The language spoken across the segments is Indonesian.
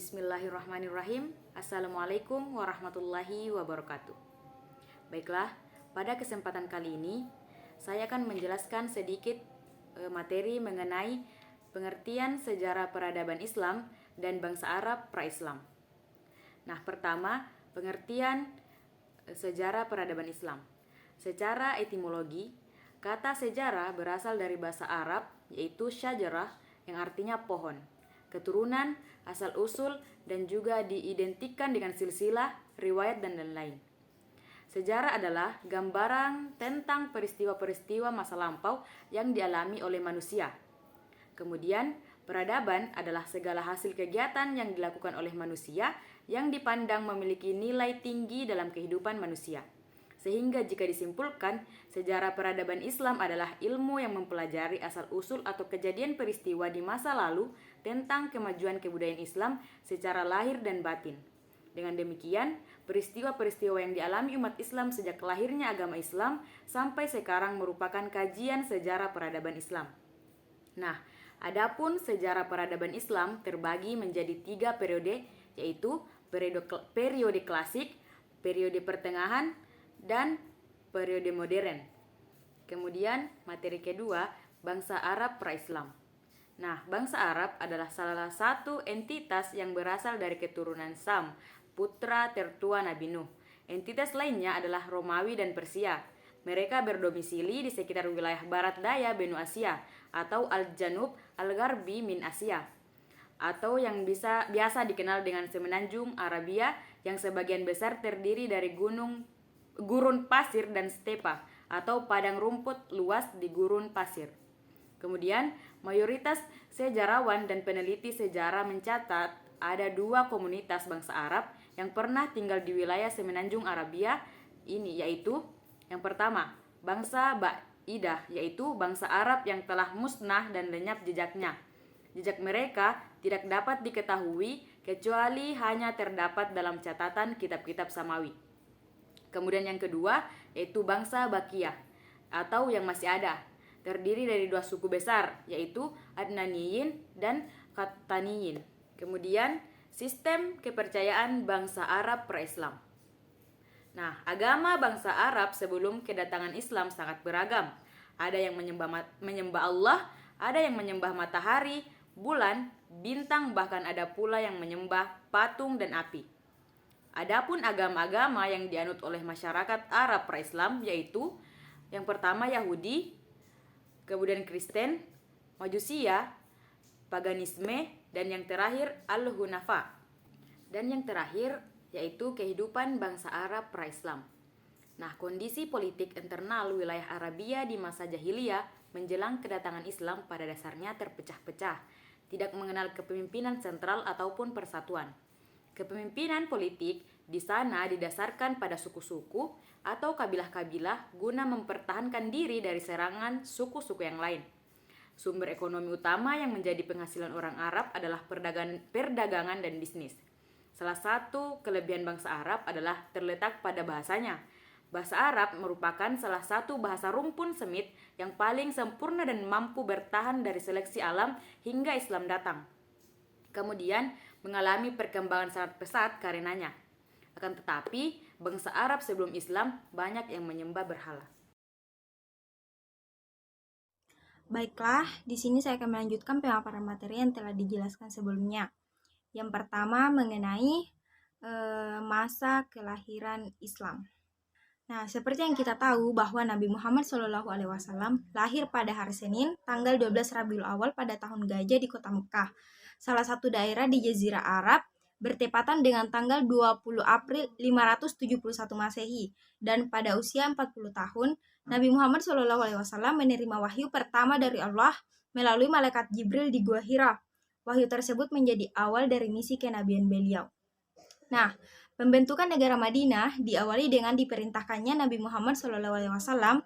Bismillahirrahmanirrahim. Assalamualaikum warahmatullahi wabarakatuh. Baiklah, pada kesempatan kali ini saya akan menjelaskan sedikit materi mengenai pengertian sejarah peradaban Islam dan bangsa Arab pra-Islam. Nah, pertama, pengertian sejarah peradaban Islam. Secara etimologi, kata sejarah berasal dari bahasa Arab yaitu syajarah yang artinya pohon, keturunan, asal-usul, dan juga diidentikan dengan silsilah, riwayat, dan lain-lain. Sejarah adalah gambaran tentang peristiwa-peristiwa masa lampau yang dialami oleh manusia. Kemudian, peradaban adalah segala hasil kegiatan yang dilakukan oleh manusia yang dipandang memiliki nilai tinggi dalam kehidupan manusia. Sehingga jika disimpulkan, sejarah peradaban Islam adalah ilmu yang mempelajari asal-usul atau kejadian peristiwa di masa lalu tentang kemajuan kebudayaan Islam secara lahir dan batin. Dengan demikian, peristiwa-peristiwa yang dialami umat Islam sejak lahirnya agama Islam sampai sekarang merupakan kajian sejarah peradaban Islam. Nah, adapun sejarah peradaban Islam terbagi menjadi 3 periode, yaitu periode klasik, periode pertengahan, dan periode modern. Kemudian materi kedua, bangsa Arab pra-Islam. Nah, bangsa Arab adalah salah satu entitas yang berasal dari keturunan Sam, putra tertua Nabi Nuh. Entitas lainnya adalah Romawi dan Persia. Mereka berdomisili di sekitar wilayah barat daya benua Asia atau Al-Janub Al-Gharbi min Asia, atau yang biasa dikenal dengan Semenanjung Arabia yang sebagian besar terdiri dari gurun pasir dan stepa atau padang rumput luas di gurun pasir. Kemudian, mayoritas sejarawan dan peneliti sejarah mencatat ada 2 komunitas bangsa Arab yang pernah tinggal di wilayah Semenanjung Arabia ini, yaitu yang pertama, bangsa Ba'idah, yaitu bangsa Arab yang telah musnah dan lenyap jejaknya. Jejak mereka tidak dapat diketahui kecuali hanya terdapat dalam catatan kitab-kitab Samawi. Kemudian yang kedua, yaitu bangsa Bakiyah atau yang masih ada, terdiri dari 2 suku besar, yaitu Adnaniyin dan Qattaniyin. Kemudian, sistem kepercayaan bangsa Arab pra-Islam. Nah, agama bangsa Arab sebelum kedatangan Islam sangat beragam. Ada yang menyembah Allah, ada yang menyembah matahari, bulan, bintang, bahkan ada pula yang menyembah patung dan api. Adapun agama-agama yang dianut oleh masyarakat Arab pra-Islam yaitu yang pertama Yahudi, kemudian Kristen, Majusiyah, paganisme, dan yang terakhir Al-Hunafa. Dan yang terakhir yaitu kehidupan bangsa Arab pra-Islam. Nah, kondisi politik internal wilayah Arabia di masa jahiliyah menjelang kedatangan Islam pada dasarnya terpecah-pecah, tidak mengenal kepemimpinan sentral ataupun persatuan. Kepemimpinan politik di sana didasarkan pada suku-suku atau kabilah-kabilah guna mempertahankan diri dari serangan suku-suku yang lain. Sumber ekonomi utama yang menjadi penghasilan orang Arab adalah perdagangan dan bisnis. Salah satu kelebihan bangsa Arab adalah terletak pada bahasanya. Bahasa Arab merupakan salah satu bahasa rumpun semit yang paling sempurna dan mampu bertahan dari seleksi alam hingga Islam datang. Kemudian mengalami perkembangan sangat pesat karenanya. Akan tetapi, bangsa Arab sebelum Islam banyak yang menyembah berhala. Baiklah, di sini saya akan melanjutkan pemaparan materi yang telah dijelaskan sebelumnya. Yang pertama mengenai masa kelahiran Islam. Nah, seperti yang kita tahu bahwa Nabi Muhammad SAW lahir pada hari Senin, tanggal 12 Rabiul Awal pada tahun Gajah di kota Mekah, salah satu daerah di Jazirah Arab, bertepatan dengan tanggal 20 April 571 Masehi, dan pada usia 40 tahun, Nabi Muhammad SAW menerima wahyu pertama dari Allah melalui malaikat Jibril di Gua Hira. Wahyu tersebut menjadi awal dari misi kenabian beliau. Nah, pembentukan negara Madinah diawali dengan diperintahkannya Nabi Muhammad SAW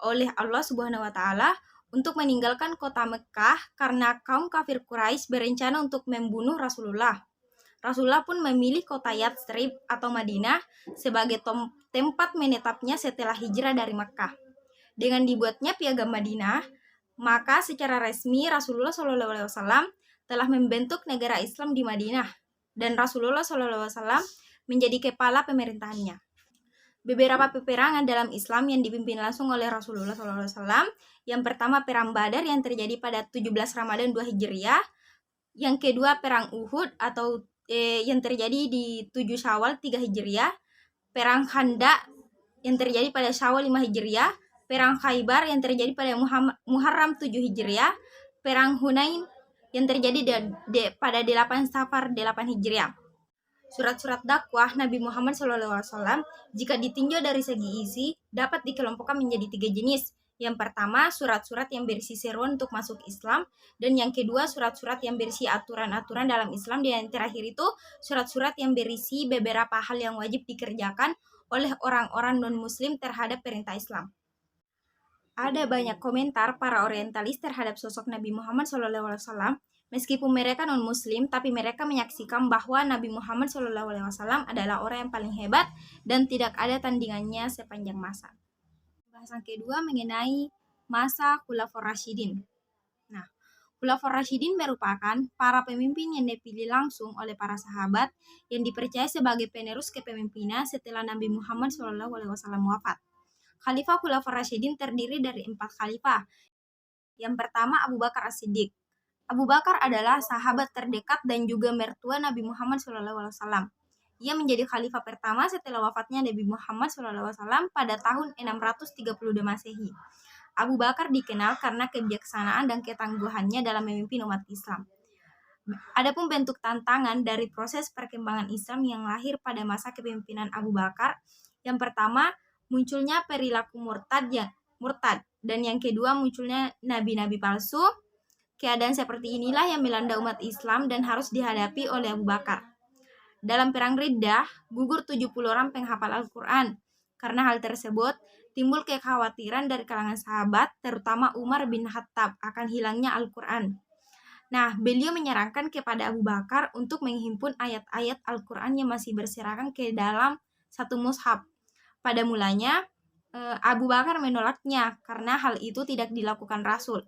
oleh Allah Subhanahu wa taala untuk meninggalkan kota Mekah karena kaum kafir Quraisy berencana untuk membunuh Rasulullah. Rasulullah pun memilih kota Yatsrib atau Madinah sebagai tempat menetapnya setelah hijrah dari Mekah. Dengan dibuatnya Piagam Madinah, maka secara resmi Rasulullah SAW telah membentuk negara Islam di Madinah. dan Rasulullah SAW menjadi kepala pemerintahannya. Beberapa peperangan dalam Islam yang dipimpin langsung oleh Rasulullah SAW. Yang pertama Perang Badar yang terjadi pada 17 Ramadan 2 Hijriah. Yang kedua Perang Uhud atau yang terjadi di 7 Syawal 3 Hijriah. Perang Khandaq yang terjadi pada Syawal 5 Hijriah. Perang Khaybar yang terjadi pada Muharram 7 Hijriah. Perang Hunain yang terjadi pada 8 Safar 8 Hijriah. Surat-surat dakwah Nabi Muhammad SAW jika ditinjau dari segi isi dapat dikelompokkan menjadi 3 jenis. Yang pertama, surat-surat yang berisi seruan untuk masuk Islam, dan yang kedua, surat-surat yang berisi aturan-aturan dalam Islam, dan yang terakhir itu surat-surat yang berisi beberapa hal yang wajib dikerjakan oleh orang-orang non-muslim terhadap perintah Islam. Ada banyak komentar para orientalis terhadap sosok Nabi Muhammad SAW. Meskipun mereka non-muslim, tapi mereka menyaksikan bahwa Nabi Muhammad SAW adalah orang yang paling hebat dan tidak ada tandingannya sepanjang masa. Bahasan kedua mengenai masa Khulafaur Rasyidin. Nah, Khulafaur Rasyidin merupakan para pemimpin yang dipilih langsung oleh para sahabat yang dipercaya sebagai penerus kepemimpinan setelah Nabi Muhammad SAW wafat. Khalifah Khulafaur Rasyidin terdiri dari 4 khalifah. Yang pertama Abu Bakar As-Siddiq. Abu Bakar adalah sahabat terdekat dan juga mertua Nabi Muhammad SAW. Ia menjadi khalifah pertama setelah wafatnya Nabi Muhammad SAW pada tahun 632 Masehi. Abu Bakar dikenal karena kebijaksanaan dan ketangguhannya dalam memimpin umat Islam. Adapun bentuk tantangan dari proses perkembangan Islam yang lahir pada masa kepemimpinan Abu Bakar, yang pertama munculnya perilaku murtad, dan yang kedua munculnya nabi-nabi palsu. Keadaan seperti inilah yang melanda umat Islam dan harus dihadapi oleh Abu Bakar. Dalam perang Riddah, gugur 70 orang penghafal Al-Quran. Karena hal tersebut, timbul kekhawatiran dari kalangan sahabat, terutama Umar bin Khattab, akan hilangnya Al-Quran. Nah, beliau menyarankan kepada Abu Bakar untuk menghimpun ayat-ayat Al-Quran yang masih berserakan ke dalam satu mushaf. Pada mulanya, Abu Bakar menolaknya karena hal itu tidak dilakukan Rasul.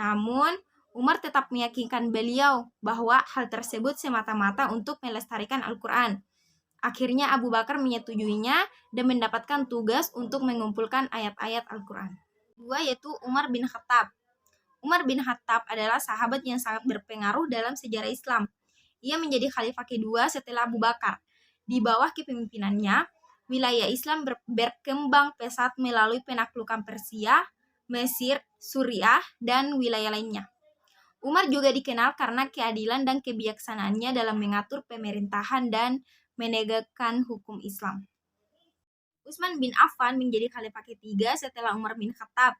Namun, Umar tetap meyakinkan beliau bahwa hal tersebut semata-mata untuk melestarikan Al-Quran. Akhirnya Abu Bakar menyetujuinya dan mendapatkan tugas untuk mengumpulkan ayat-ayat Al-Quran. Kedua yaitu Umar bin Khattab. Umar bin Khattab adalah sahabat yang sangat berpengaruh dalam sejarah Islam. Ia menjadi khalifah kedua setelah Abu Bakar. Di bawah kepemimpinannya, wilayah Islam berkembang pesat melalui penaklukan Persia, Mesir, Suriah, dan wilayah lainnya. Umar juga dikenal karena keadilan dan kebijaksanaannya dalam mengatur pemerintahan dan menegakkan hukum Islam. Utsman bin Affan menjadi khalifah ketiga setelah Umar bin Khattab.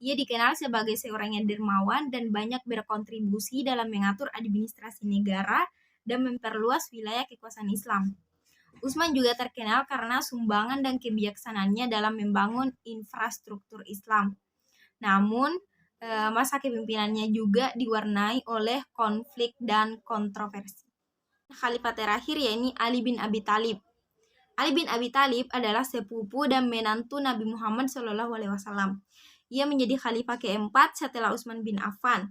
Ia dikenal sebagai seorang yang dermawan dan banyak berkontribusi dalam mengatur administrasi negara dan memperluas wilayah kekuasaan Islam. Utsman juga terkenal karena sumbangan dan kebijaksanaannya dalam membangun infrastruktur Islam. Namun, masa kepemimpinannya juga diwarnai oleh konflik dan kontroversi. Khalifah terakhir yakni Ali bin Abi Thalib. Ali bin Abi Thalib adalah sepupu dan menantu Nabi Muhammad SAW. Ia menjadi khalifah keempat setelah Utsman bin Affan.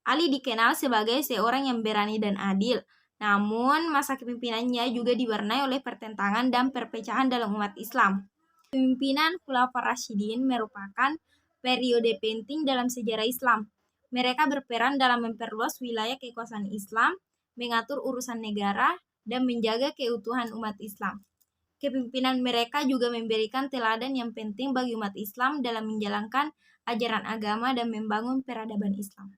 Ali dikenal sebagai seorang yang berani dan adil. Namun, masa kepemimpinannya juga diwarnai oleh pertentangan dan perpecahan dalam umat Islam. Kepemimpinan Khulafaur Rasyidin merupakan periode penting dalam sejarah Islam. Mereka berperan dalam memperluas wilayah kekuasaan Islam, mengatur urusan negara, dan menjaga keutuhan umat Islam. Kepemimpinan mereka juga memberikan teladan yang penting bagi umat Islam dalam menjalankan ajaran agama dan membangun peradaban Islam.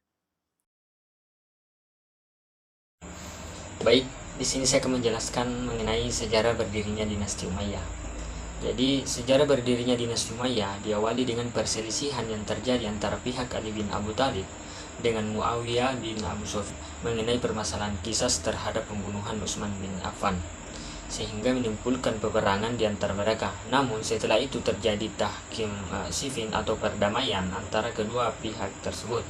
Baik, di sini saya akan menjelaskan mengenai sejarah berdirinya dinasti Umayyah. Jadi, sejarah berdirinya dinasti Umayyah diawali dengan perselisihan yang terjadi antara pihak Ali bin Abu Thalib dengan Muawiyah bin Abu Sufyan mengenai permasalahan qisas terhadap pembunuhan Utsman bin Affan, sehingga menimbulkan peperangan di antara mereka. Namun, setelah itu terjadi tahkim sifin atau perdamaian antara kedua pihak tersebut.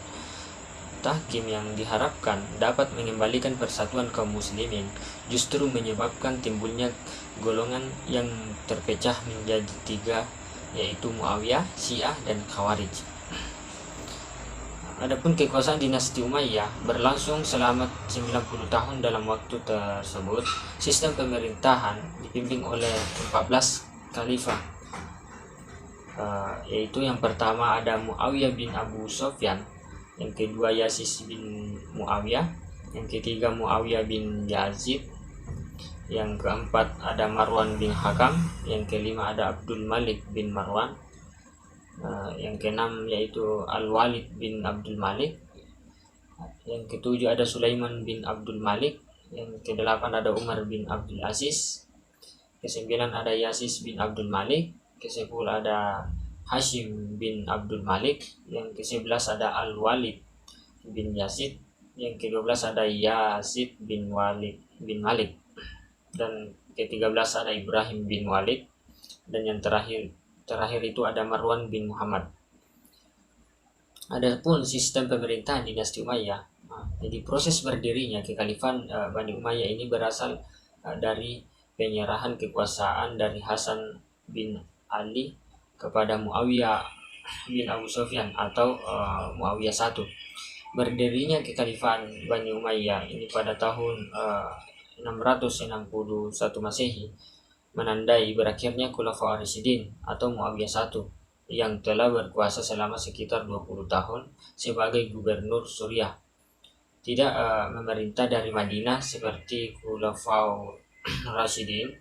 Tahkim yang diharapkan dapat mengembalikan persatuan kaum muslimin justru menyebabkan timbulnya golongan yang terpecah menjadi 3, yaitu Muawiyah, Syiah, dan Khawarij. Adapun kekuasaan dinasti Umayyah berlangsung selama 90 tahun. Dalam waktu tersebut, sistem pemerintahan dipimpin oleh 14 khalifah, yaitu yang pertama ada Muawiyah bin Abu Sufyan, yang kedua Yazid bin Muawiyah, yang ketiga Muawiyah bin Yazid, yang keempat ada Marwan bin Hakam, yang kelima ada Abdul Malik bin Marwan, yang keenam yaitu Al-Walid bin Abdul Malik, yang ketujuh ada Sulaiman bin Abdul Malik, yang kedelapan ada Umar bin Abdul Aziz, kesembilan ada Yazid bin Abdul Malik, kesepuluh ada Hashim bin Abdul Malik, yang ke-11 ada Al-Walid bin Yazid, yang ke-12 ada Yazid bin Walid bin Malik, dan ke-13 ada Ibrahim bin Walid, dan yang terakhir itu ada Marwan bin Muhammad. Adapun sistem pemerintahan dinasti Umayyah, jadi proses berdirinya kekhalifahan Bani Umayyah ini berasal dari penyerahan kekuasaan dari Hasan bin Ali kepada Muawiyah bin Abu Sufyan atau Muawiyah I. Berdirinya kekhalifahan Bani Umayyah ini pada tahun 661 Masehi menandai berakhirnya Khulafaur Rasyidin atau Muawiyah I yang telah berkuasa selama sekitar 20 tahun sebagai gubernur Suriah. Tidak memerintah dari Madinah seperti Khulafaur Rasyidin,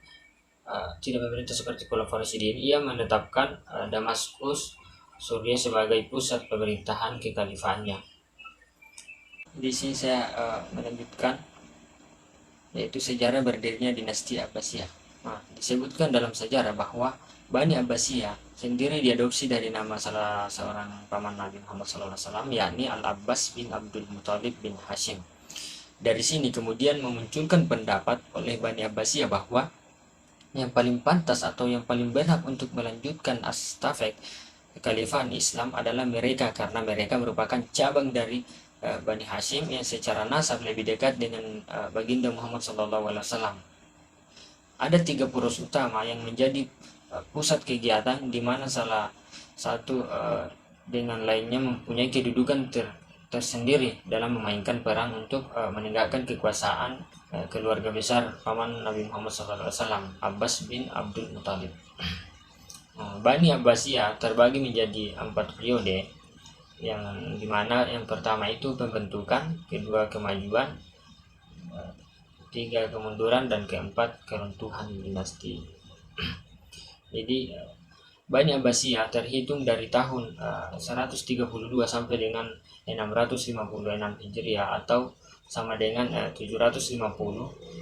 ia menetapkan Damaskus, Suriah sebagai pusat pemerintahan kekhalifahannya. Di sini saya melanjutkan yaitu sejarah berdirinya dinasti Abbasiyah. Disebutkan dalam sejarah bahwa Bani Abbasiyah sendiri diadopsi dari nama salah seorang paman Nabi Muhammad SAW, yakni Al-Abbas bin Abdul Muthalib bin Hashim. Dari sini kemudian memunculkan pendapat oleh Bani Abbasiyah bahwa yang paling pantas atau yang paling berhak untuk melanjutkan astafek kekhalifahan Islam adalah mereka, karena mereka merupakan cabang dari Bani Hashim yang secara nasab lebih dekat dengan baginda Muhammad SAW. Ada 3 poros utama yang menjadi pusat kegiatan, di mana salah satu dengan lainnya mempunyai kedudukan tersendiri dalam memainkan peran untuk menegakkan kekuasaan keluarga besar paman Nabi Muhammad SAW, Abbas bin Abdul Muthalib. Bani Abbasiyah terbagi menjadi 4 periode, yang dimana yang pertama itu pembentukan, kedua kemajuan, 3 kemunduran, dan keempat keruntuhan dinasti. Jadi Bani Abbasiyah terhitung dari tahun 132 sampai dengan 656 Hijriah atau sama dengan 750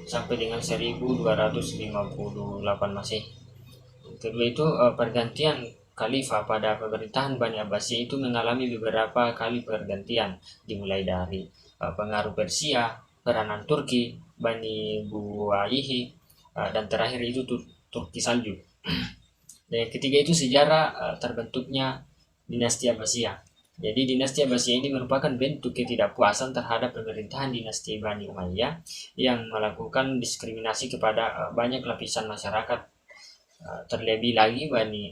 sampai dengan 1258 Masehi. Kedua itu pergantian khalifah pada pemerintahan Bani Abbasiyah itu mengalami beberapa kali pergantian, dimulai dari pengaruh Persia, peranan Turki, Bani Buwaihi, dan terakhir itu Turki Salju. Dan yang ketiga itu sejarah terbentuknya dinasti Abbasiyah. Jadi dinasti Abbasiyah ini merupakan bentuk ketidakpuasan terhadap pemerintahan dinasti Bani Umayyah yang melakukan diskriminasi kepada banyak lapisan masyarakat. Terlebih lagi Bani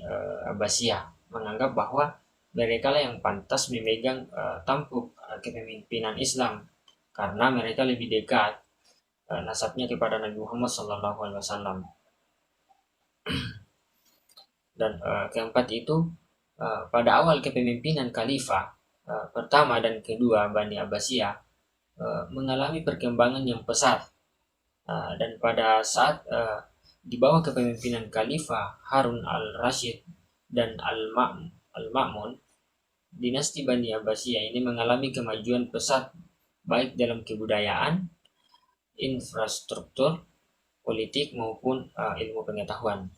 Abbasiyah menganggap bahwa mereka lah yang pantas memegang tampuk kepemimpinan Islam karena mereka lebih dekat nasabnya kepada Nabi Muhammad SAW. Dan keempat itu pada awal kepemimpinan khalifah pertama dan kedua Bani Abbasiyah mengalami perkembangan yang pesat, dan pada saat di bawah kepemimpinan Khalifah Harun al-Rashid dan Al-Ma'mun, dinasti Bani Abbasiyah ini mengalami kemajuan pesat baik dalam kebudayaan, infrastruktur, politik maupun ilmu pengetahuan.